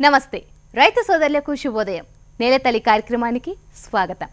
నమస్తే రైతు సోదరులకు శుభోదయం. నేలతల్లి కార్యక్రమానికి స్వాగతం.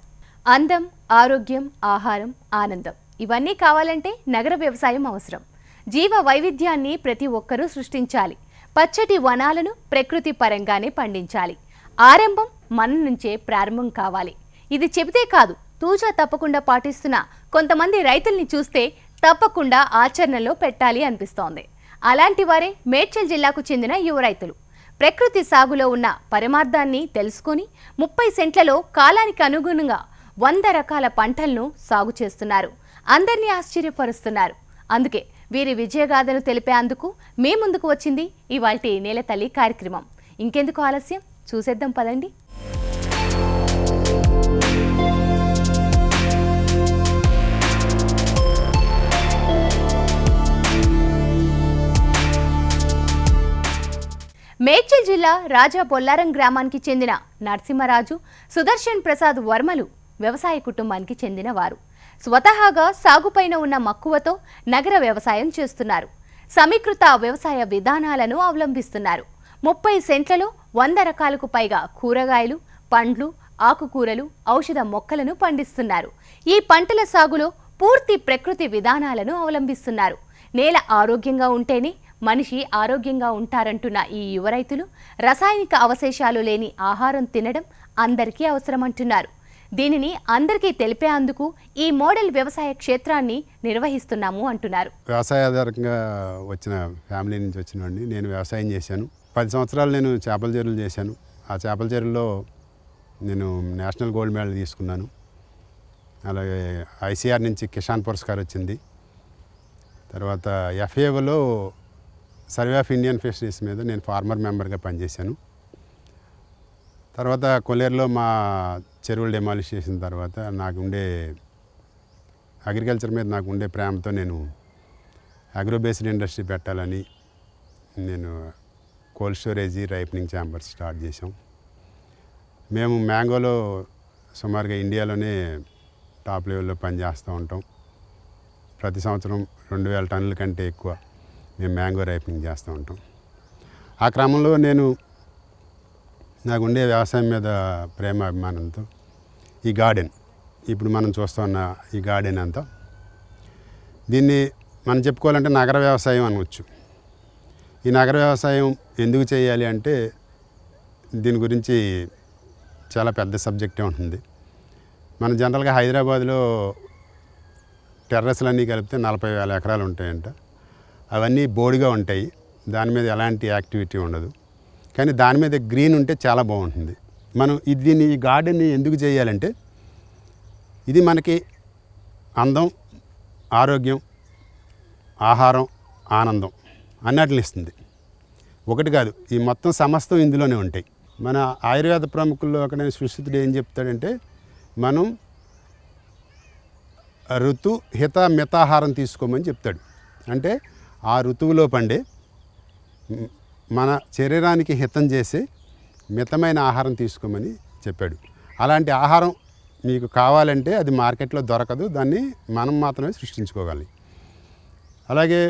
అందం, ఆరోగ్యం, ఆహారం, ఆనందం ఇవన్నీ కావాలంటే నగర వ్యవసాయం అవసరం. జీవ వైవిధ్యాన్ని ప్రతి ఒక్కరూ సృష్టించాలి. పచ్చటి వనాలను ప్రకృతి పరంగానే పండించాలి. ఆరంభం మన నుంచే ప్రారంభం కావాలి. ఇది చెబితే కాదు, తూచా తప్పకుండా పాటిస్తున్న కొంతమంది రైతుల్ని చూస్తే తప్పకుండా ఆచరణలో పెట్టాలి అనిపిస్తోంది. అలాంటి వారే మేడ్చల్ జిల్లాకు చెందిన యువ రైతులు. ప్రకృతి సాగులో ఉన్న పరమార్థాన్ని తెలుసుకొని 30 సెంట్లలో కాలానికి అనుగుణంగా 100 రకాల పంటలను సాగు చేస్తున్నారు. అందరినీ ఆశ్చర్యపరుస్తున్నారు. అందుకే వీరి విజయగాథను తెలిపేందుకు మీ ముందుకు వచ్చింది ఇవాల్టి నేలతల్లి కార్యక్రమం. ఇంకెందుకు ఆలస్యం, చూసేద్దాం పదండి. మేడ్చల్ జిల్లా రాజా బొల్లారం గ్రామానికి చెందిన నరసింహరాజు, సుదర్శన్ ప్రసాద్ వర్మలు వ్యవసాయ కుటుంబానికి చెందిన వారు. స్వతహాగా సాగుపైన ఉన్న మక్కువతో నగర వ్యవసాయం చేస్తున్నారు. సమీకృత వ్యవసాయ విధానాలను అవలంబిస్తున్నారు. 30 సెంట్లలో 100 రకాలకు పైగా కూరగాయలు, పండ్లు, ఆకుకూరలు, ఔషధ మొక్కలను పండిస్తున్నారు. ఈ పంటల సాగులో పూర్తి ప్రకృతి విధానాలను అవలంబిస్తున్నారు. నేల ఆరోగ్యంగా ఉంటేనే మనిషి ఆరోగ్యంగా ఉంటారంటున్న ఈ యువ రైతులు రసాయనిక అవశేషాలు లేని ఆహారం తినడం అందరికీ అవసరమంటున్నారు. దీనిని అందరికీ తెలిపేందుకు ఈ మోడల్ వ్యవసాయ క్షేత్రాన్ని నిర్వహిస్తున్నాము అంటున్నారు. వ్యవసాయ ఆధారంగా వచ్చిన ఫ్యామిలీ నుంచి వచ్చినండి. నేను వ్యవసాయం చేశాను. 10 సంవత్సరాలు నేను చేపల చెరువులు చేశాను. ఆ చేపల చెరువుల్లో నేను నేషనల్ గోల్డ్ మెడల్ తీసుకున్నాను. అలాగే ఐసీఆర్ నుంచి కిసాన్ పురస్కార్ వచ్చింది. తర్వాత ఎఫ్ఏఓలో సర్వే ఆఫ్ ఇండియన్ ఫిషరీస్ మీద నేను ఫార్మర్ మెంబర్గా పనిచేశాను. తర్వాత కొల్లేరులో మా చెరువులు డెమాలిష్ చేసిన తర్వాత అగ్రికల్చర్ మీద నాకు ఉండే ప్రేమతో నేను అగ్రో బేస్డ్ ఇండస్ట్రీ పెట్టాలని నేను cold storage, ripening chambers start చేసాం. మేము మ్యాంగోలో సుమారుగా ఇండియాలోనే టాప్ లెవెల్లో పనిచేస్తూ ఉంటాం. ప్రతి సంవత్సరం 2000 టన్నుల కంటే ఎక్కువ మేము మ్యాంగో రైపనింగ్ చేస్తూ ఉంటాం. ఆ క్రమంలో నాకు ఉండే వ్యవసాయం మీద ప్రేమ అభిమానంతో ఈ గార్డెన్, ఇప్పుడు మనం చూస్తున్న ఈ గార్డెన్ అంతా, దీన్ని మనం చెప్పుకోవాలంటే నగర వ్యవసాయం అనవచ్చు. ఈ నగర వ్యవసాయం ఎందుకు చేయాలి అంటే దీని గురించి చాలా పెద్ద సబ్జెక్టే ఉంటుంది. మన జనరల్గా హైదరాబాద్లో టెర్రస్లన్నీ కలిపితే 40,000 ఎకరాలు ఉంటాయంట. అవన్నీ బోడిగా ఉంటాయి, దాని మీద ఎలాంటి యాక్టివిటీ ఉండదు. కానీ దాని మీద గ్రీన్ ఉంటే చాలా బాగుంటుంది. మనం ఈ గార్డెన్ని ఎందుకు చేయాలంటే ఇది మనకి అందం, ఆరోగ్యం, ఆహారం, ఆనందం అన్నట్లు ఇస్తుంది. ఒకటి కాదు, ఈ మొత్తం సమస్తం ఇందులోనే ఉంటాయి. మన ఆయుర్వేద ప్రముఖుల్లో ఒకడైన సుశ్రుతుడు ఏం చెప్తాడంటే, మనం ఋతు హిత మితాహారం తీసుకోమని చెప్తాడు. అంటే ఆ ఋతువులో పండే మన శరీరానికి హితం చేసే మితమైన ఆహారం తీసుకోమని చెప్పాడు. అలాంటి ఆహారం మీకు కావాలంటే అది మార్కెట్లో దొరకదు, దాన్ని మనం మాత్రమే సృష్టించుకోగలం. అలాగే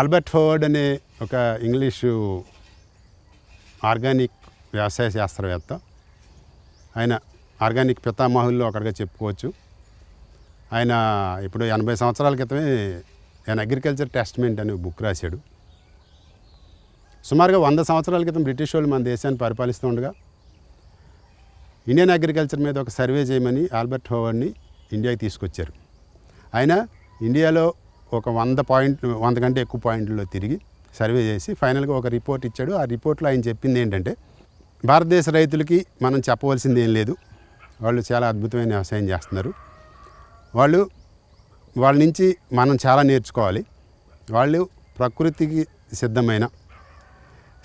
ఆల్బర్ట్ ఫోర్డ్ అనే ఒక ఇంగ్లీషు ఆర్గానిక్ వ్యవసాయ శాస్త్రవేత్త, ఆయన ఆర్గానిక్ పితామహుల్లో ఒకటిగా చెప్పుకోవచ్చు. ఆయన ఇప్పుడు 80 సంవత్సరాల క్రితమే ఆయన అగ్రికల్చర్ టెస్ట్మెంట్ అనే బుక్ రాశాడు. సుమారుగా 100 సంవత్సరాల క్రితం బ్రిటిష్ వాళ్ళు మన దేశాన్ని పరిపాలిస్తూ ఉండగా ఇండియన్ అగ్రికల్చర్ మీద ఒక సర్వే చేయమని ఆల్బర్ట్ హోవర్డ్ని ఇండియాకి తీసుకొచ్చారు. ఆయన ఇండియాలో ఒక 100 కంటే ఎక్కువ పాయింట్లలో తిరిగి సర్వే చేసి ఫైనల్గా ఒక రిపోర్ట్ ఇచ్చాడు. ఆ రిపోర్ట్లో ఆయన చెప్పింది ఏంటంటే, భారతదేశ రైతులకి మనం చెప్పవలసింది ఏం లేదు, వాళ్ళు చాలా అద్భుతమైన వ్యవసాయం చేస్తున్నారు, వాళ్ళ నుంచి మనం చాలా నేర్చుకోవాలి. వాళ్ళు ప్రకృతికి సిద్ధమైన,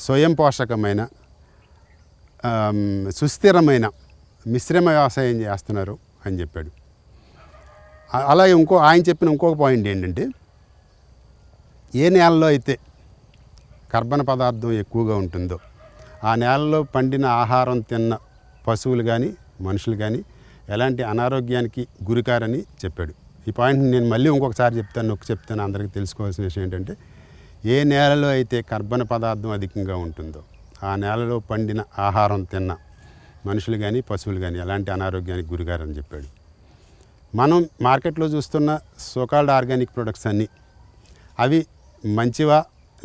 స్వయం పోషకమైన, సుస్థిరమైన మిశ్రమ వ్యవసాయం చేస్తున్నారు అని చెప్పాడు. అలాగే ఆయన చెప్పిన ఇంకొక పాయింట్ ఏంటంటే, ఏ నేలలో అయితే కర్బన పదార్థం ఎక్కువగా ఉంటుందో ఆ నేలలో పండిన ఆహారం తిన్న పశువులు కానీ మనుషులు కానీ ఎలాంటి అనారోగ్యానికి గురికారని చెప్పాడు. ఈ పాయింట్ నేను మళ్ళీ ఇంకొకసారి చెప్తాను అందరికీ తెలుసుకోవాల్సిన విషయం ఏంటంటే, ఏ నేలలో అయితే కర్బన పదార్థం అధికంగా ఉంటుందో ఆ నేలలో పండిన ఆహారం తిన్న మనుషులు కానీ పశువులు కానీ ఎలాంటి అనారోగ్యానికి గురికారని చెప్పాడు. మనం మార్కెట్లో చూస్తున్న సోకాల్డ్ ఆర్గానిక్ ప్రొడక్ట్స్ అన్నీ అవి మంచివా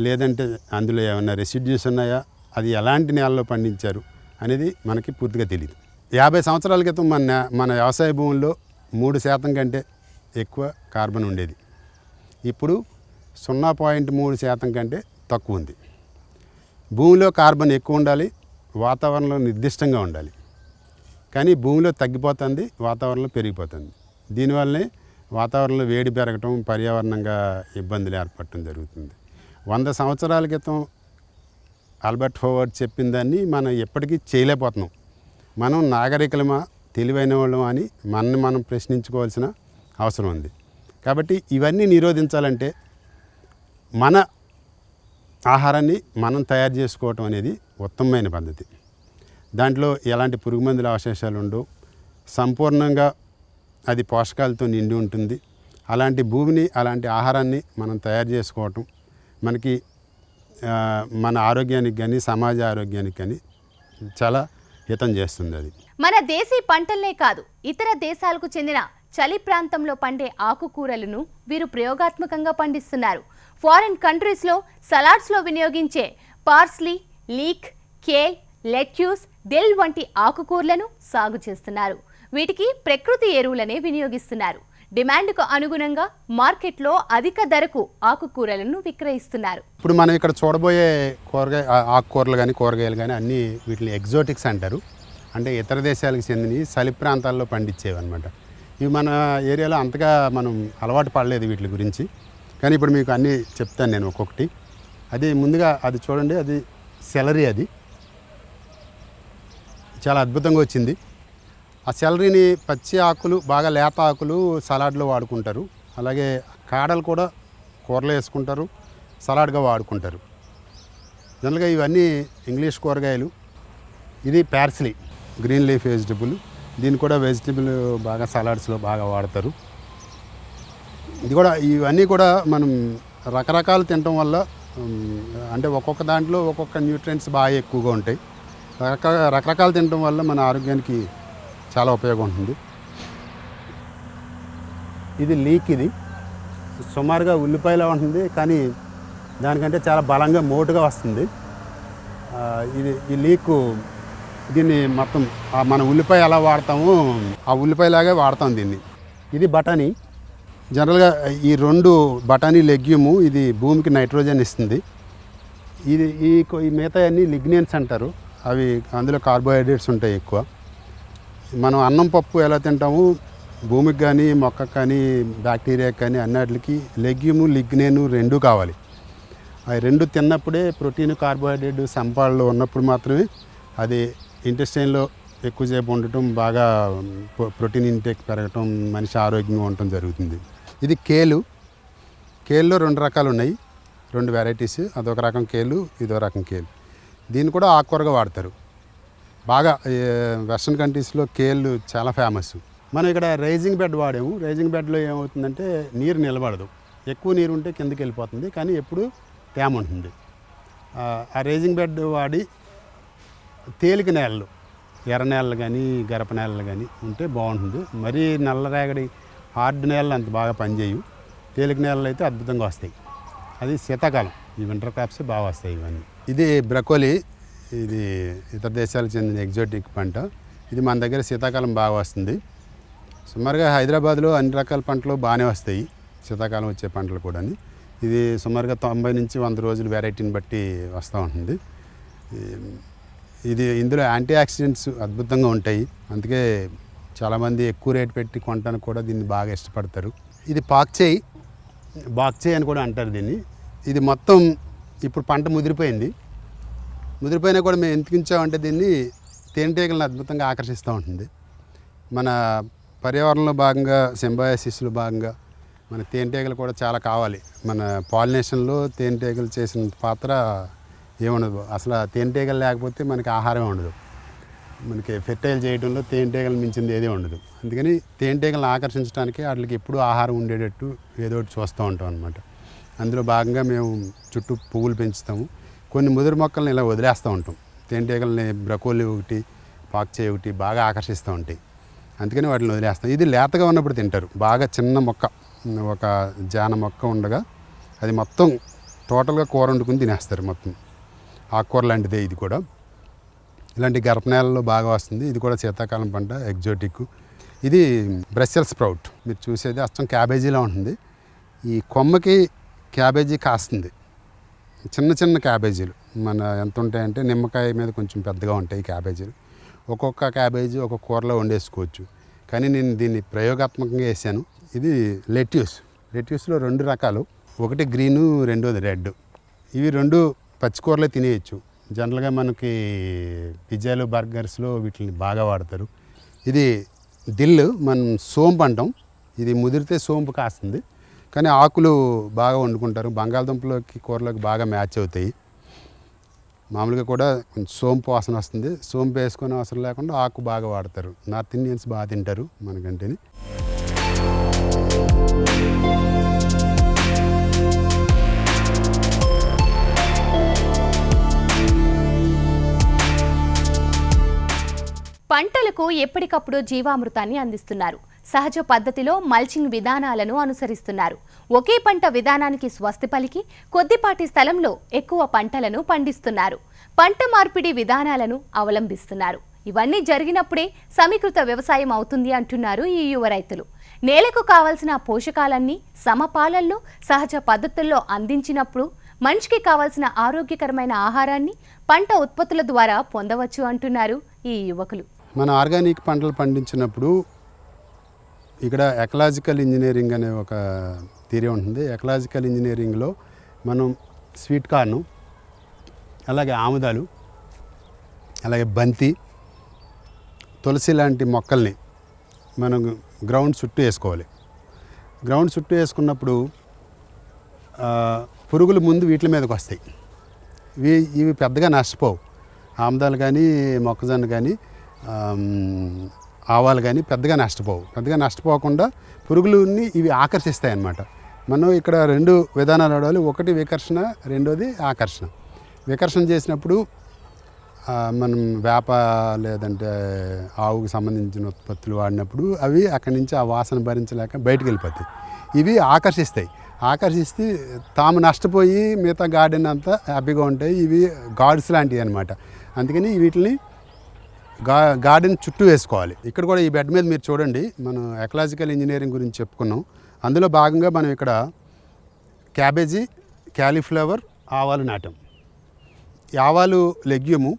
లేదంటే అందులో ఏమైనా రెసిడ్యూస్ ఉన్నాయా, అది ఎలాంటి నేలలో పండించారు అనేది మనకి పూర్తిగా తెలియదు. 50 సంవత్సరాల క్రితం మన వ్యవసాయ భూముల్లో 3% కంటే ఎక్కువ కార్బన్ ఉండేది. ఇప్పుడు 0.3% కంటే తక్కువ ఉంది. భూమిలో కార్బన్ ఎక్కువ ఉండాలి, వాతావరణంలో నిర్దిష్టంగా ఉండాలి. కానీ భూమిలో తగ్గిపోతుంది, వాతావరణంలో పెరిగిపోతుంది. దీనివల్లనే వాతావరణంలో వేడి పెరగటం, పర్యావరణంగా ఇబ్బందులు ఏర్పడటం జరుగుతుంది. 100 సంవత్సరాల క్రితం ఆల్బర్ట్ హోవర్డ్ చెప్పిన దాన్ని మనం ఎప్పటికీ చేయలేకపోతున్నాం. మనం నాగరికులమా, తెలివైన వాళ్ళమా అని మనం ప్రశ్నించుకోవాల్సిన అవసరం ఉంది. కాబట్టి ఇవన్నీ నిరోధించాలంటే మన ఆహారాన్ని మనం తయారు చేసుకోవటం అనేది ఉత్తమమైన పద్ధతి. దాంట్లో ఎలాంటి పురుగు మందుల అవశేషాలు ఉండవు, సంపూర్ణంగా అది పోషకాలతో నిండి ఉంటుంది. అలాంటి భూమిని, అలాంటి ఆహారాన్ని మనం తయారు చేసుకోవటం మనకి మన ఆరోగ్యానికి కానీ సమాజ ఆరోగ్యానికి కానీ చాలా హితం చేస్తుంది. అది మన దేశీ పంటలనే కాదు, ఇతర దేశాలకు చెందిన చలి ప్రాంతంలో పండే ఆకుకూరలను వీరు ప్రయోగాత్మకంగా పండిస్తున్నారు. ఫారిన్ కంట్రీస్లో సలాడ్స్లో వినియోగించే parsley, leek, kale, lettuce, dill వంటి ఆకుకూరలను సాగు చేస్తున్నారు. వీటికి ప్రకృతి ఎరువులనే వినియోగిస్తున్నారు. డిమాండ్కు అనుగుణంగా మార్కెట్లో అధిక ధరకు ఆకుకూరలను విక్రయిస్తున్నారు. ఇప్పుడు మనం ఇక్కడ చూడబోయే ఆకుకూరలు కానీ కూరగాయలు కానీ అన్నీ వీటిని ఎగ్జోటిక్స్ అంటారు. అంటే ఇతర దేశాలకు చెందినవి, చలి ప్రాంతాల్లో పండించేవి అనమాట. ఇవి మన ఏరియాలో అంతగా మనం అలవాటు పడలేదు వీటి గురించి. కానీ ఇప్పుడు మీకు అన్నీ చెప్తాను నేను ఒక్కొక్కటి. అది ముందుగా అది చూడండి, అది సెలరీ. అది చాలా అద్భుతంగా వచ్చింది. ఆ సెలరీని పచ్చి ఆకులు, బాగా లేత ఆకులు సలాడ్లో వాడుకుంటారు. అలాగే కాడలు కూడా కూరలో వేసుకుంటారు, సలాడ్గా వాడుకుంటారు. జనరల్గా ఇవన్నీ ఇంగ్లీష్ కూరగాయలు. ఇది పార్స్లీ, గ్రీన్ లీఫ్ వెజిటబుల్. దీన్ని కూడా వెజిటబుల్ బాగా సలాడ్స్లో బాగా వాడతారు. ఇవన్నీ కూడా మనం రకరకాలు తినటం వల్ల అంటే ఒక్కొక్క దాంట్లో ఒక్కొక్క న్యూట్రియంట్స్ బాగా ఎక్కువగా ఉంటాయి. రకరకాలు తినటం వల్ల మన ఆరోగ్యానికి చాలా ఉపయోగం ఉంటుంది. ఇది లీక్. ఇది సుమారుగా ఉల్లిపాయలా ఉంటుంది, కానీ దానికంటే చాలా బలంగా మోటుగా వస్తుంది. ఈ లీకు దీన్ని మొత్తం మన ఉల్లిపాయ ఎలా వాడతామో ఆ ఉల్లిపాయలాగే వాడతాం దీన్ని. ఇది బఠానీ. జనరల్గా ఈ 2 బఠానీ లెగ్యూము, ఇది భూమికి నైట్రోజన్ ఇస్తుంది. ఈ మిగతా అన్నీ లిగ్నియన్స్ అంటారు. అవి అందులో కార్బోహైడ్రేట్స్ ఉంటాయి ఎక్కువ. మనం అన్నం పప్పు ఎలా తింటాము, భూమికి కానీ మొక్కకు కానీ బ్యాక్టీరియాకి కానీ అన్నిటికి లెగ్యూము, లిగ్నేను 2 కావాలి. అవి 2 తిన్నప్పుడే ప్రోటీన్, కార్బోహైడ్రేట్ సంపాదనలో ఉన్నప్పుడు మాత్రమే అది ఇంటెస్టైన్లో ఎక్కువసేపు ఉండటం, బాగా ప్రోటీన్ ఇంటేక్ పెరగటం, మనిషి ఆరోగ్యంగా ఉండటం జరుగుతుంది. ఇది కేలు. కేల్లో 2 రకాలు ఉన్నాయి, 2 వెరైటీస్. అదొక రకం కేలు, ఇదో రకం కేలు. దీన్ని కూడా ఆకుకూరగా వాడతారు బాగా. వెస్ట్రన్ కంట్రీస్లో కేళ్ళు చాలా ఫేమస్. మనం ఇక్కడ రైజింగ్ బెడ్ వాడాము. రైజింగ్ బెడ్లో ఏమవుతుందంటే నీరు నిలబడదు, ఎక్కువ నీరు ఉంటే కిందకి వెళ్ళిపోతుంది, కానీ ఎప్పుడు తేమ ఉంటుంది. ఆ రైజింగ్ బెడ్ వాడి తేలిక నేలలు, ఎర్ర నేలలు కానీ గరప నేలలు కానీ ఉంటే బాగుంటుంది. మరీ నల్లరేగడి హార్డ్ నేలలు అంత బాగా పనిచేయవు. తేలిక నేలలు అయితే అద్భుతంగా వస్తాయి. అది శీతాకాలం, ఈ వింటర్ క్రాప్స్ బాగా వస్తాయి ఇవన్నీ. ఇది బ్రకోలీ. ఇది ఇతర దేశాలకు చెందిన ఎగ్జోటిక్ పంట. ఇది మన దగ్గర శీతాకాలం బాగా వస్తుంది. సుమారుగా హైదరాబాద్లో అన్ని రకాల పంటలు బాగానే వస్తాయి, శీతాకాలం వచ్చే పంటలు కూడా. ఇది సుమారుగా 90 నుంచి 100 రోజులు వెరైటీని బట్టి వస్తూ ఉంటుంది. ఇందులో యాంటీ ఆక్సిడెంట్స్ అద్భుతంగా ఉంటాయి. అందుకే చాలామంది ఎక్కువ రేటు పెట్టి కొనడానికి కూడా దీన్ని బాగా ఇష్టపడతారు. ఇది బాక్చేయి అని కూడా అంటారు దీన్ని. ఇది మొత్తం ఇప్పుడు పంట ముదిరిపోయినా కూడా మేము ఎందుకు ఉంచామంటే దీన్ని తేనెటీగలను అద్భుతంగా ఆకర్షిస్తూ ఉంటుంది. మన పర్యావరణంలో భాగంగా, సింబయాసిస్లో భాగంగా మన తేనెటీగలు కూడా చాలా కావాలి. మన పాలినేషన్లో తేనెటీగలు చేసిన పాత్ర ఏముండదు అసలు. తేనెటీగలు లేకపోతే మనకి ఆహారం ఉండదు. మనకి ఫెర్టైల్ చేయడంలో తేనెటీగలు మించింది ఏదే ఉండదు. అందుకని తేనెటీగలను ఆకర్షించడానికి వాటికి ఎప్పుడూ ఆహారం ఉండేటట్టు ఏదో ఒకటి చూస్తూ ఉంటాం అన్నమాట. అందులో భాగంగా మేము చుట్టూ పువ్వులు పెంచుతాము. కొన్ని ముదిరి మొక్కలను ఇలా వదిలేస్తూ ఉంటాం. తేనెటీగలని బ్రకోలీ ఒకటి పాక్చే ఒకటి బాగా ఆకర్షిస్తూ ఉంటాయి. అందుకని వాటిని వదిలేస్తాం. ఇది లేతగా ఉన్నప్పుడు తింటారు. బాగా చిన్న మొక్క, ఒక జాన మొక్క ఉండగా అది మొత్తం టోటల్గా కూర వండుకుని తినేస్తారు మొత్తం. ఆకుకూర లాంటిదే ఇది కూడా. ఇలాంటి గరప నేలలో బాగా వస్తుంది. ఇది కూడా శీతాకాలం పంట, ఎగ్జోటిక్. ఇది బ్రస్సెల్స్ స్ప్రౌట్. మీరు చూసేది అచ్చం క్యాబేజీలా ఉంటుంది. ఈ కొమ్మకి క్యాబేజీ కాస్తుంది. చిన్న చిన్న క్యాబేజీలు మన ఎంత ఉంటాయంటే నిమ్మకాయ మీద కొంచెం పెద్దగా ఉంటాయి క్యాబేజీలు. ఒక్కొక్క క్యాబేజీ ఒక్కొక్క కూరలో వండేసుకోవచ్చు. కానీ నేను దీన్ని ప్రయోగాత్మకంగా వేసాను. ఇది లెట్యూస్లో 2 రకాలు, ఒకటి గ్రీను, రెండోది రెడ్. ఇవి 2 పచ్చికూరలే తినేయచ్చు. జనరల్గా మనకి పిజ్జాలు, బర్గర్స్లో వీటిని బాగా వాడతారు. ఇది దిల్, మనం సోంపు అంటాం. ఇది ముదిరితే సోంపు కాస్తుంది, కానీ ఆకులు బాగా వండుకుంటారు. బంగాళదుంపలోకి కూరలోకి బాగా మ్యాచ్ అవుతాయి. మామూలుగా కూడా కొంచెం సోంపు వాసన వస్తుంది. సోంపు వేసుకునే అవసరం లేకుండా ఆకు బాగా వాడతారు. నార్త్ ఇండియన్స్ బాగా తింటారు మనకంటేని. పంటలకు ఎప్పటికప్పుడు జీవామృతాన్ని అందిస్తున్నారు. సహజ పద్ధతిలో మల్చింగ్ విధానాలను అనుసరిస్తున్నారు. ఒకే పంట విధానానికి స్వస్తి పలికి కొద్దిపాటి స్థలంలో ఎక్కువ పంటలను పండిస్తున్నారు. పంట మార్పిడి విధానాలను అవలంబిస్తున్నారు. ఇవన్నీ జరిగినప్పుడే సమీకృత వ్యవసాయం అవుతుంది అంటున్నారు ఈ యువ రైతులు. నేలకు కావాల్సిన పోషకాలన్నీ సమపాలల్లో సహజ పద్ధతుల్లో అందించినప్పుడు మనిషికి కావాల్సిన ఆరోగ్యకరమైన ఆహారాన్ని పంట ఉత్పత్తుల ద్వారా పొందవచ్చు అంటున్నారు ఈ యువకులు. మన ఆర్గానిక్ పంటలు పండించినప్పుడు ఇక్కడ ఎకలాజికల్ ఇంజనీరింగ్ అనే ఒక థియరీ ఉంటుంది. ఎకలాజికల్ ఇంజనీరింగ్లో మనం స్వీట్ కార్ను, అలాగే ఆముదాలు, అలాగే బంతి, తులసి లాంటి మొక్కల్ని మనం గ్రౌండ్ చుట్టూ వేసుకోవాలి. గ్రౌండ్ చుట్టూ వేసుకున్నప్పుడు పురుగులు ముందు వీటి మీదకి వస్తాయి. ఇవి పెద్దగా నష్టపోవు. ఆముదాలు కానీ, మొక్కజొన్న కానీ, ఆవాలు కానీ పెద్దగా నష్టపోకుండా పురుగులని ఇవి ఆకర్షిస్తాయి అన్నమాట. మనం ఇక్కడ 2 విధానాలు వాడాలి. ఒకటి వికర్షణ, రెండోది ఆకర్షణ. వికర్షణ చేసినప్పుడు మనం వేప లేదంటే ఆవుకు సంబంధించిన ఉత్పత్తులు వాడినప్పుడు అవి అక్కడి నుంచి ఆ వాసన భరించలేక బయటకు వెళ్ళిపోతాయి. ఇవి ఆకర్షిస్తే తాము నష్టపోయి మిగతా గార్డెన్ అంతా హ్యాపీగా ఉంటాయి. ఇవి గాడ్స్ లాంటివి అనమాట. అందుకని వీటిని గార్డెన్ చుట్టూ వేసుకోవాలి. ఇక్కడ కూడా ఈ బెడ్ మీద మీరు చూడండి, మనం ఎకలాజికల్ ఇంజనీరింగ్ గురించి చెప్పుకున్నాం. అందులో భాగంగా మనం ఇక్కడ క్యాబేజీ, క్యాలీఫ్లవర్, ఆవాలు నాటాం. ఈ ఆవాలు లెగ్యూము,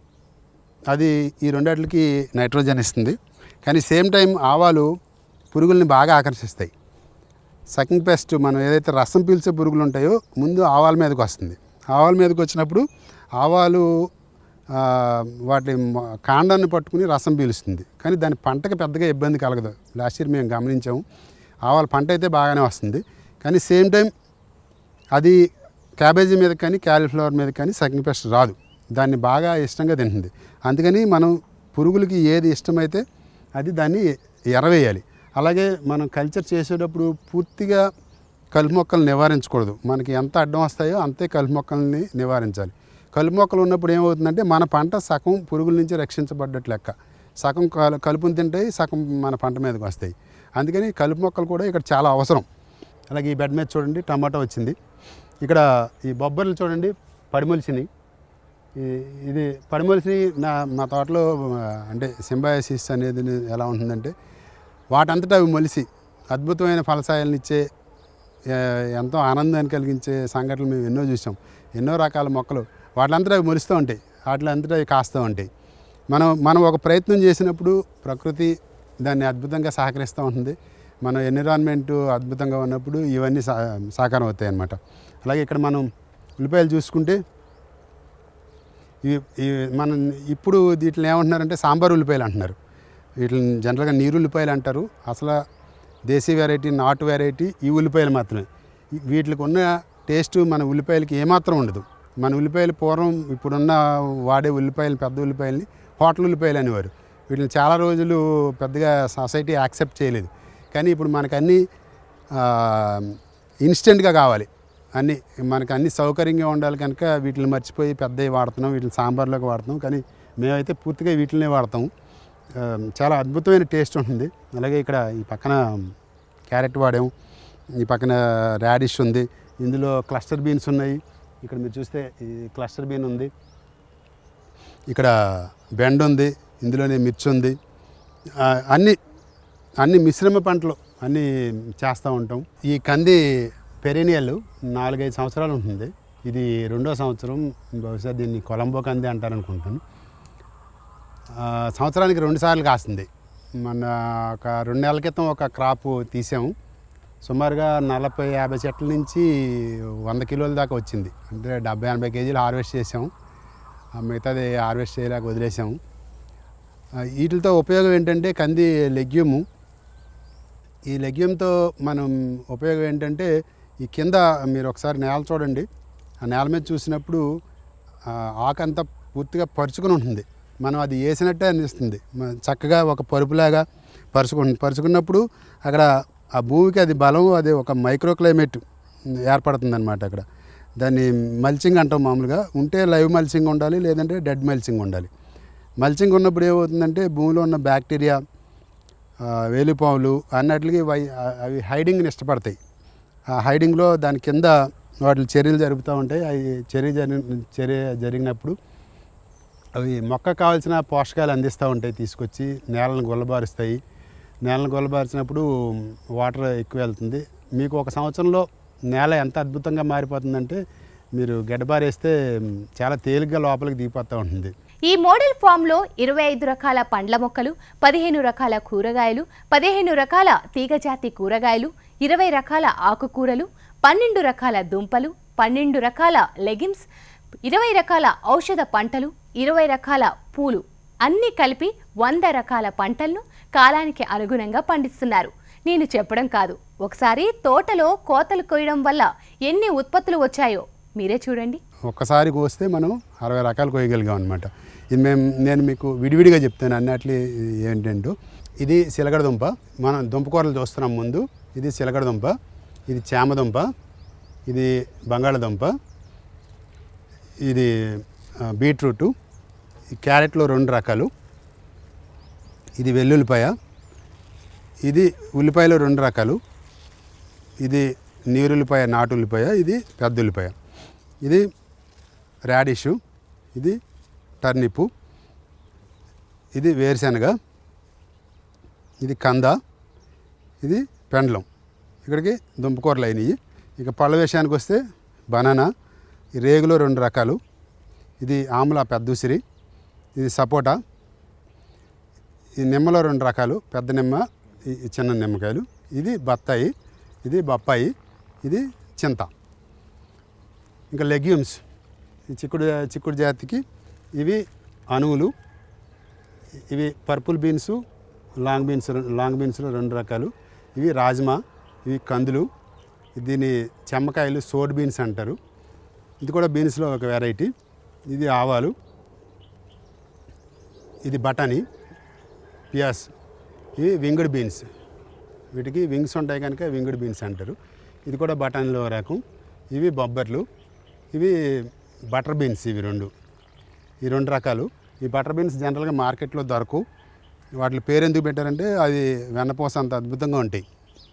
అది ఈ రెండిటికి నైట్రోజన్ ఇస్తుంది. కానీ సేమ్ టైం ఆవాలు పురుగుల్ని బాగా ఆకర్షిస్తాయి. సకింగ్ పెస్ట్, మనం ఏదైతే రసం పీల్చే పురుగులు ఉంటాయో ముందు ఆవాల మీదకి వస్తుంది. ఆవాల మీదకి వచ్చినప్పుడు ఆవాలు వాటి కాండాన్ని పట్టుకుని రసం పీలుస్తుంది. కానీ దాని పంటకి పెద్దగా ఇబ్బంది కలగదు. లాస్ట్ ఇయర్ మేము గమనించాము. ఆవాల పంట అయితే బాగానే వస్తుంది. కానీ సేమ్ టైం అది క్యాబేజీ మీద కానీ క్యాలీఫ్లవర్ మీద కానీ సకింగ్ పెస్ట్ రాదు. దాన్ని బాగా ఇష్టంగా తింటుంది. అందుకని మనం పురుగులకి ఏది ఇష్టమైతే అది దాన్ని ఎరవేయాలి. అలాగే మనం కల్చర్ చేసేటప్పుడు పూర్తిగా కలుపు మొక్కలు నివారించకూడదు. మనకి ఎంత అడ్డం వస్తాయో అంతే కలుపు మొక్కల్ని నివారించాలి. కలుపు మొక్కలు ఉన్నప్పుడు ఏమవుతుందంటే మన పంట సగం పురుగుల నుంచి రక్షించబడ్డట్లు లెక్క. సగం కలుపుని తింటాయి, సగం మన పంట మీదకి వస్తాయి. అందుకని కలుపు మొక్కలు కూడా ఇక్కడ చాలా అవసరం. అలాగే ఈ బెడ్ మీద చూడండి టమాటా వచ్చింది. ఇక్కడ ఈ బొబ్బర్లు చూడండి పడిమొలిసినాయి. ఇది పడిమొలిసి మా తోటలో అంటే సింబయాసిస్ అనేది ఎలా ఉంటుందంటే వాటంతటా అవి మొలిసి అద్భుతమైన ఫలసాయాలను ఇచ్చే ఎంతో ఆనందాన్ని కలిగించే సంఘటనలు మేము ఎన్నో చూసాం. ఎన్నో రకాల మొక్కలు వాటిలంతటా అవి మొలుస్తూ ఉంటాయి, వాటిలంతటా అవి కాస్తూ ఉంటాయి. మనం ఒక ప్రయత్నం చేసినప్పుడు ప్రకృతి దాన్ని అద్భుతంగా సహకరిస్తూ ఉంటుంది. మన ఎన్విరాన్మెంట్ అద్భుతంగా ఉన్నప్పుడు ఇవన్నీ సాకారం అవుతాయి అన్నమాట. అలాగే ఇక్కడ మనం ఉల్లిపాయలు చూసుకుంటే మనం ఇప్పుడు వీటిని ఏమంటున్నారంటే సాంబార్ ఉల్లిపాయలు అంటున్నారు. వీటిని జనరల్గా నీరు ఉల్లిపాయలు అంటారు. అసలు దేశీ వెరైటీ, నాటు వెరైటీ ఈ ఉల్లిపాయలు మాత్రమే. వీటికి ఉన్న టేస్ట్ మన ఉల్లిపాయలకి ఏమాత్రం ఉండదు. మన ఉల్లిపాయలు పూర్వం ఇప్పుడున్న వాడే ఉల్లిపాయలు, పెద్ద ఉల్లిపాయలని హోటల్ ఉల్లిపాయలు అనేవారు. వీటిని చాలా రోజులు పెద్దగా సొసైటీ యాక్సెప్ట్ చేయలేదు. కానీ ఇప్పుడు మనకు అన్నీ ఇన్స్టెంట్గా కావాలి, మనకు అన్ని సౌకర్యంగా ఉండాలి కనుక వీటిని మర్చిపోయి పెద్దవి వాడుతున్నాం. వీటిని సాంబార్లోకి వాడుతున్నాం. కానీ మేమైతే పూర్తిగా వీటినే వాడతాము. చాలా అద్భుతమైన టేస్ట్ ఉంటుంది. అలాగే ఇక్కడ ఈ పక్కన క్యారెట్ వాడాము, ఈ పక్కన రాడిష్ ఉంది, ఇందులో క్లస్టర్ బీన్స్ ఉన్నాయి. ఇక్కడ మీరు చూస్తే ఈ క్లస్టర్ బీన్ ఉంది, ఇక్కడ బెండ ఉంది, ఇందులోనే మిర్చి ఉంది. అన్ని మిశ్రమ పంటలు అన్నీ చేస్తూ ఉంటాం. ఈ కంది పెరీనియల్ 4-5 సంవత్సరాలు ఉంటుంది. ఇది 2వ సంవత్సరం. బహుశా దీన్ని కొలంబో కంది అంటారనుకుంటాను. సంవత్సరానికి 2 సార్లు కాస్తుంది. మన ఒక 2 నెలల క్రితం ఒక క్రాప్ తీసాము. సుమారుగా 40-50 చెట్ల నుంచి 100 కిలోల దాకా వచ్చింది. అంటే 70-80 కేజీలు హార్వెస్ట్ చేసాము. మిగతాది హార్వెస్ట్ చేయలేక వదిలేసాము. వీటితో ఉపయోగం ఏంటంటే కంది లెగ్యూము. ఈ లెగ్యూమ్తో మనం ఉపయోగం ఏంటంటే ఈ కింద మీరు ఒకసారి నేల చూడండి. ఆ నేల మీద చూసినప్పుడు ఆకంతా పూర్తిగా ఉంటుంది. మనం అది వేసినట్టే అనిపిస్తుంది. చక్కగా ఒక పరుపులాగా పరుచుకున్నప్పుడు అక్కడ ఆ భూమికి అది బలం, అది ఒక మైక్రో క్లైమేట్ ఏర్పడుతుంది అనమాట. అక్కడ దాన్ని మల్చింగ్ అంటాం. మామూలుగా ఉంటే లైవ్ మల్చింగ్ ఉండాలి, లేదంటే డెడ్ మల్చింగ్ ఉండాలి. మల్చింగ్ ఉన్నప్పుడు ఏమవుతుందంటే భూమిలో ఉన్న బ్యాక్టీరియా, వేలిపాములు అన్నట్లకి అవి హైడింగ్ని ఇష్టపడతాయి. ఆ హైడింగ్లో దాని కింద వాటి చర్యలు జరుగుతూ ఉంటాయి. అవి చర్య జరిగినప్పుడు అవి మొక్కకు కావాల్సిన పోషకాలు అందిస్తూ ఉంటాయి. తీసుకొచ్చి నేలను గొల్లబారుస్తాయి. నేలను గొల్లబార్చినప్పుడు వాటర్ ఎక్కువ వెళ్తుంది. మీకు ఒక సంవత్సరంలో నేల ఎంత అద్భుతంగా మారిపోతుందంటే మీరు గడ్డబారేస్తే చాలా తేలిగ్గా లోపలికి దిగిపోతూ ఉంటుంది. ఈ మోడల్ ఫామ్లో 25 రకాల పండ్ల మొక్కలు, 15 రకాల కూరగాయలు, 15 రకాల తీగజాతి కూరగాయలు, 20 రకాల ఆకుకూరలు, 12 రకాల దుంపలు, 12 రకాల లెగిమ్స్, 20 రకాల ఔషధ పంటలు, 20 రకాల పూలు అన్నీ కలిపి 100 రకాల పంటలను కాలానికి అనుగుణంగా పండిస్తున్నారు. నేను చెప్పడం కాదు, ఒకసారి తోటలో కోతలు కోయడం వల్ల ఎన్ని ఉత్పత్తులు వచ్చాయో మీరే చూడండి. ఒక్కసారి కోస్తే మనం 60 రకాలు కోయగలిగాం అనమాట. ఇది నేను మీకు విడివిడిగా చెప్తాను అన్నట్లు. ఏంటంటే ఇది సిలగడ దుంప. మనం దుంపకూరలు చూస్తున్నాం ముందు. ఇది సిలగడ దుంప, ఇది చామదుంప, ఇది బంగాళదుంప, ఇది బీట్రూటు, ఈ క్యారెట్లో 2 రకాలు, ఇది వెల్లుల్లిపాయ, ఇది ఉల్లిపాయలో 2 రకాలు, ఇది నీరుల్లిపాయ, నాటు ఉల్లిపాయ, ఇది పెద్ద ఉల్లిపాయ, ఇది రాడిషు, ఇది టర్నిపు, ఇది వేరుశనగ, ఇది కంద, ఇది పెండలం. ఇక్కడికి దుంపకూరలు అయినాయి. ఇక పళ్ళ విషయానికి వస్తే బనానా, ఈ రేగులో 2 రకాలు, ఇది ఆమ్లా పెద్ద ఉసిరి, ఇది సపోటా, ఈ నిమ్మలో 2 రకాలు, పెద్ద నిమ్మ, ఈ చిన్న నిమ్మకాయలు, ఇది బత్తాయి, ఇది బొప్పాయి, ఇది చింత. ఇంకా లెగ్యూమ్స్, ఈ చిక్కుడు జాతికి ఇవి అనువులు, ఇవి పర్పుల్ బీన్సు, లాంగ్ బీన్స్లో 2 రకాలు, ఇవి రాజ్మా, ఇవి కందులు, దీని చెమ్మకాయలు సోడ్ బీన్స్ అంటారు. ఇది కూడా బీన్స్లో ఒక వెరైటీ. ఇది ఆవాలు, ఇది బఠానీ, పియాస్, ఇవి వింగ్డ్ బీన్స్. వీటికి వింగ్స్ ఉంటాయి కనుక వింగ్డ్ బీన్స్ అంటారు. ఇది కూడా బఠానీలో రకం. ఇవి బొబ్బర్లు, ఇవి బటర్ బీన్స్. ఇవి 2 రకాలు. ఈ బటర్ బీన్స్ జనరల్గా మార్కెట్లో దొరకవు. వాటి పేరు ఎందుకు పెట్టారంటే అది వెన్నపూస అంత అద్భుతంగా ఉంటాయి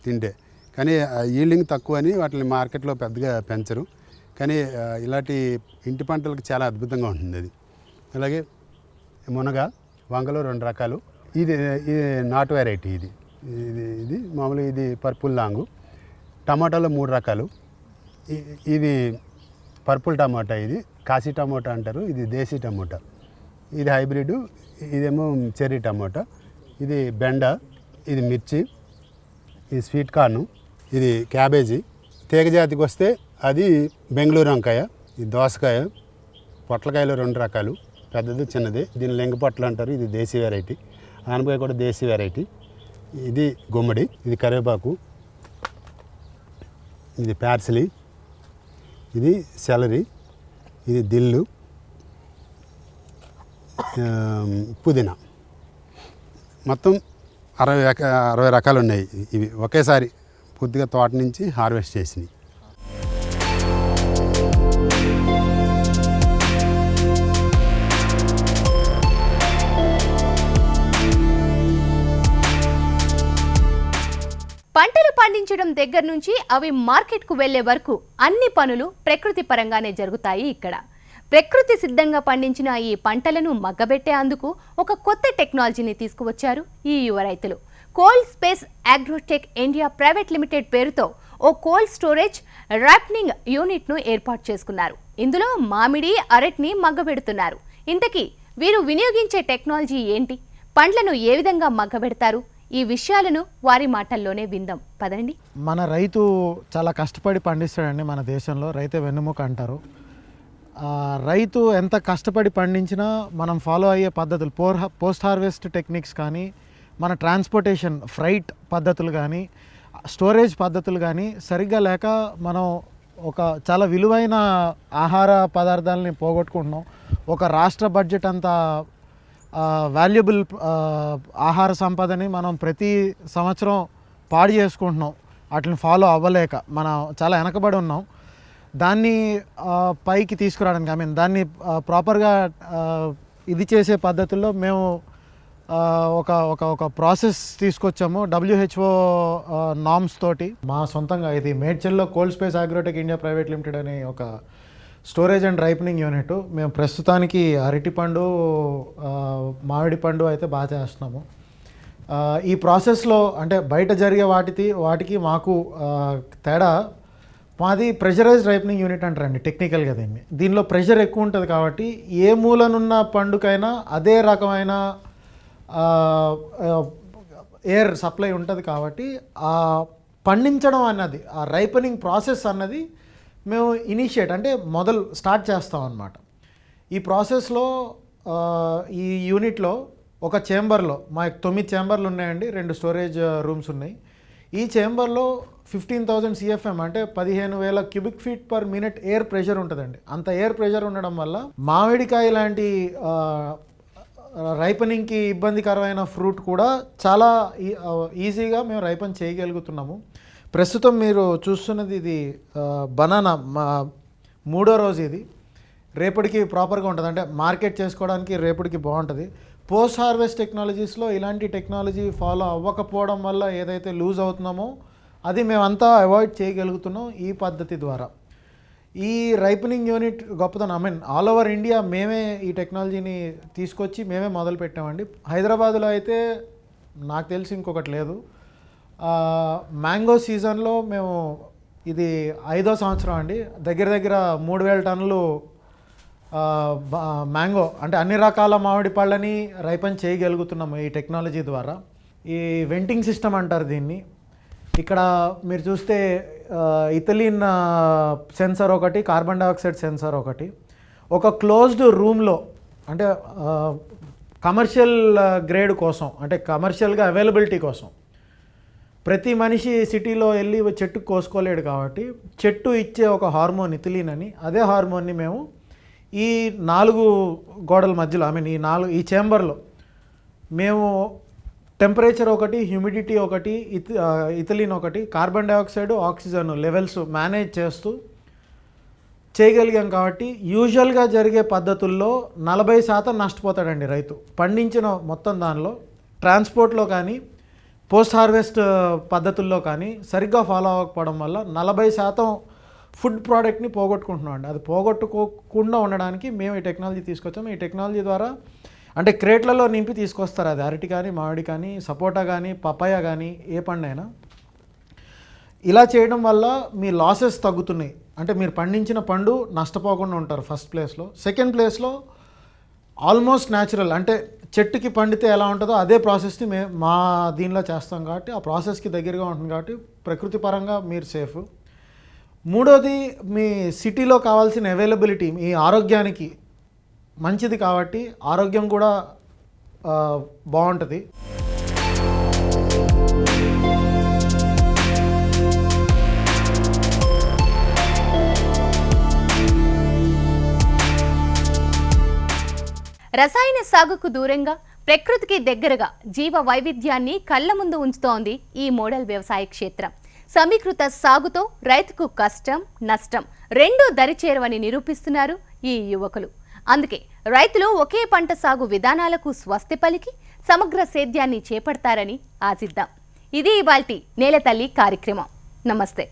తింటే, కానీ ఈల్డింగ్ తక్కువ అని వాటిని మార్కెట్లో పెద్దగా పెంచరు. కానీ ఇలాంటి ఇంటి పంటలకు చాలా అద్భుతంగా ఉంటుంది అది. అలాగే మునగ, వంగలో 2 రకాలు. ఇది నాటు వెరైటీ. ఇది మామూలుగా ఇది పర్పుల్ లాంగు. టమాటాలో 3 రకాలు. ఇది పర్పుల్ టమాటా, ఇది కాశీ టమాటా అంటారు, ఇది దేశీ టమాటా, ఇది హైబ్రిడ్, ఇదేమో చెర్రీ టమాటా, ఇది బెండ, ఇది మిర్చి, ఇది స్వీట్ కార్ను, ఇది క్యాబేజీ. తీగజాతికి వస్తే అది బెంగళూరు వంకాయ, ఇది దోసకాయ, పొట్లకాయలో 2 రకాలు, పెద్దది చిన్నది. దీని లెంగ పొట్లు అంటారు, ఇది దేశీ వెరైటీ. ఆనపకాయ కూడా దేశీ వెరైటీ. ఇది గుమ్మడి, ఇది కరివేపాకు, ఇది పార్సలీ, ఇది సెలరీ, ఇది దిల్లు, పుదీనా. మొత్తం 60 రకాలు ఉన్నాయి. ఇవి ఒకేసారి పూర్తిగా తోట నుంచి హార్వెస్ట్ చేసినాయి. పంటలు పండించడం దగ్గర నుంచి అవి మార్కెట్కు వెళ్లే వరకు అన్ని పనులు ప్రకృతి పరంగానే జరుగుతాయి ఇక్కడ. ప్రకృతి సిద్ధంగా పండించిన ఈ పంటలను మగ్గబెట్టేందుకు ఒక కొత్త టెక్నాలజీని తీసుకువచ్చారు ఈ యువ రైతులు. Cold space agrotech India private limited పేరుతో ఓ కోల్డ్ స్టోరేజ్ ర్యాప్నింగ్ యూనిట్ను ఏర్పాటు చేసుకున్నారు. ఇందులో మామిడి, అరటిని మగ్గబెడుతున్నారు. ఇంతకీ వీరు వినియోగించే టెక్నాలజీ ఏంటి? పండ్లను ఏ విధంగా మగ్గబెడతారు? ఈ విషయాలను వారి మాటల్లోనే విందాం పదండి. మన రైతు చాలా కష్టపడి పండిస్తాడండి. మన దేశంలో రైతే వెన్నుముక అంటారు. రైతు ఎంత కష్టపడి పండించినా మనం ఫాలో అయ్యే పద్ధతులు, పోస్ట్ హార్వెస్ట్ టెక్నిక్స్ కానీ, మన ట్రాన్స్పోర్టేషన్ ఫ్రైట్ పద్ధతులు కానీ, స్టోరేజ్ పద్ధతులు కానీ సరిగ్గా లేక మనం ఒక చాలా విలువైన ఆహార పదార్థాలని పోగొట్టుకుంటున్నాం. ఒక రాష్ట్ర బడ్జెట్ అంతా వాల్యుబుల్ ఆహార సంపదని మనం ప్రతి సంవత్సరం పాడు చేసుకుంటున్నాం. వాటిని ఫాలో అవ్వలేక మనం చాలా వెనకబడి ఉన్నాం. దాన్ని పైకి తీసుకురావడానికి దాన్ని ప్రాపర్గా ఇది చేసే పద్ధతుల్లో మేము ఒక ఒక ఒక ప్రాసెస్ తీసుకొచ్చాము. WHO నామ్స్ తోటి మా సొంతంగా ఇది మేడ్చల్లో cold space agrotech India private limited అనే ఒక స్టోరేజ్ అండ్ రైపనింగ్ యూనిట్. మేము ప్రస్తుతానికి అరటిపండు, మామిడి పండు అయితే బాగా చేస్తున్నాము. ఈ ప్రాసెస్లో అంటే బయట జరిగే వాటికి మాకు తేడా, మాది ప్రెషరైజ్డ్ రైపనింగ్ యూనిట్ అంటారండి టెక్నికల్గా దీన్ని. దీనిలో ప్రెషర్ ఎక్కువ ఉంటుంది కాబట్టి ఏ మూలనున్న పండుకైనా అదే రకమైన ఎయిర్ సప్లై ఉంటుంది కాబట్టి ఆ పండించడం అన్నది, ఆ రైపనింగ్ ప్రాసెస్ అన్నది మేము ఇనిషియేట్ అంటే స్టార్ట్ చేస్తాం అన్నమాట. ఈ ప్రాసెస్లో ఈ యూనిట్లో ఒక చేంబర్లో మా 9 చేంబర్లు ఉన్నాయండి, 2 స్టోరేజ్ రూమ్స్ ఉన్నాయి. ఈ చేంబర్లో 15,000 CFM అంటే 15,000 cubic feet per minute air pressure ఉంటుందండి. అంత ఎయిర్ ప్రెషర్ ఉండడం వల్ల మామిడికాయ లాంటి రైపనింగ్కి ఇబ్బందికరమైన ఫ్రూట్ కూడా చాలా ఈజీగా మేము రైపన్ చేయగలుగుతున్నాము. ప్రస్తుతం మీరు చూస్తున్నది ఇది బనానా, 3వ రోజు. ఇది రేపటికి ప్రాపర్గా ఉంటుంది, అంటే మార్కెట్ చేసుకోవడానికి రేపటికి బాగుంటుంది. పోస్ట్ హార్వెస్ట్ టెక్నాలజీస్లో ఇలాంటి టెక్నాలజీ ఫాలో అవ్వకపోవడం వల్ల ఏదైతే లూజ్ అవుతున్నామో అది మేమంతా అవాయిడ్ చేయగలుగుతున్నాం ఈ పద్ధతి ద్వారా. ఈ రైపనింగ్ యూనిట్ గొప్పతనం ఆల్ ఓవర్ ఇండియా మేమే ఈ టెక్నాలజీని తీసుకొచ్చి మేమే మొదలు పెట్టామండి. హైదరాబాద్లో అయితే నాకు తెలిసి ఇంకొకటి లేదు. మ్యాంగో సీజన్లో మేము ఇది 5వ సంవత్సరం అండి, దగ్గర 3,000 టన్నులు మ్యాంగో అంటే అన్ని రకాల మామిడి పళ్ళని రైపన్ చేయగలుగుతున్నాము ఈ టెక్నాలజీ ద్వారా. ఈ వెంటింగ్ సిస్టమ్ అంటారు దీన్ని. ఇక్కడ మీరు చూస్తే ఇథిలీన్ సెన్సర్ ఒకటి, కార్బన్ డైఆక్సైడ్ సెన్సర్ ఒకటి, ఒక క్లోజ్డ్ రూమ్లో అంటే కమర్షియల్ గ్రేడ్ కోసం, అంటే కమర్షియల్గా అవైలబిలిటీ కోసం. ప్రతి మనిషి సిటీలో వెళ్ళి చెట్టు కోసుకోలేడు కాబట్టి చెట్టు ఇచ్చే ఒక హార్మోన్ ఇథిలీన్ అని, అదే హార్మోన్ని మేము ఈ 4 గోడల మధ్యలో ఈ చేంబర్లో మేము టెంపరేచర్ ఒకటి, హ్యూమిడిటీ ఒకటి, ఇథిలీన్ ఒకటి, carbon dioxide, oxygen levels manage చేస్తూ చేయగలిగాం. కాబట్టి యూజువల్గా జరిగే పద్ధతుల్లో 40% నష్టపోతాడండి రైతు. పండించిన మొత్తం దానిలో ట్రాన్స్పోర్ట్లో కానీ పోస్ట్ హార్వెస్ట్ పద్ధతుల్లో కానీ సరిగ్గా ఫాలో అవ్వకపోవడం వల్ల 40% ఫుడ్ ప్రోడక్ట్ని పోగొట్టుకుంటున్నాం అండి. అది పోగొట్టుకోకుండా ఉండడానికి మేము ఈ టెక్నాలజీ తీసుకొచ్చాము. ఈ టెక్నాలజీ ద్వారా అంటే క్రేట్లలో నింపి తీసుకొస్తారు. అది అరటి కానీ, మామిడి కానీ, సపోటా కానీ, పపాయ కానీ, ఏ పండైనా. ఇలా చేయడం వల్ల మీ లాసెస్ తగ్గుతున్నాయి. అంటే మీరు పండించిన పండు నష్టపోకుండా ఉంటారు ఫస్ట్ ప్లేస్లో. సెకండ్ ప్లేస్లో ఆల్మోస్ట్ న్యాచురల్, అంటే చెట్టుకి పండితే ఎలా ఉంటుందో అదే ప్రాసెస్ని మా దీనిలో చేస్తాం కాబట్టి ఆ ప్రాసెస్కి దగ్గరగా ఉంటుంది కాబట్టి ప్రకృతి పరంగా మీరు సేఫ్. మూడోది, మీ సిటీలో కావాల్సిన అవైలబిలిటీ మీ ఆరోగ్యానికి మంచిది కాబట్టి ఆరోగ్యం కూడా బాగుంటుంది. రసాయన సాగుకు దూరంగా ప్రకృతికి దగ్గరగా జీవ వైవిధ్యాన్ని కళ్ళ ముందు ఉంచుతోంది ఈ మోడల్ వ్యవసాయ క్షేత్రం. సమీకృత సాగుతో రైతుకు కష్టం, నష్టం రెండూ దరిచేరవని నిరూపిస్తున్నారు ఈ యువకులు. అందుకే రైతులు ఒకే పంట సాగు విధానాలకు స్వస్తి పలికి సమగ్ర సేద్యాన్ని చేపడతారని ఆశిద్దాం. ఇది ఇవాల్టి నేల తల్లి కార్యక్రమం. నమస్తే.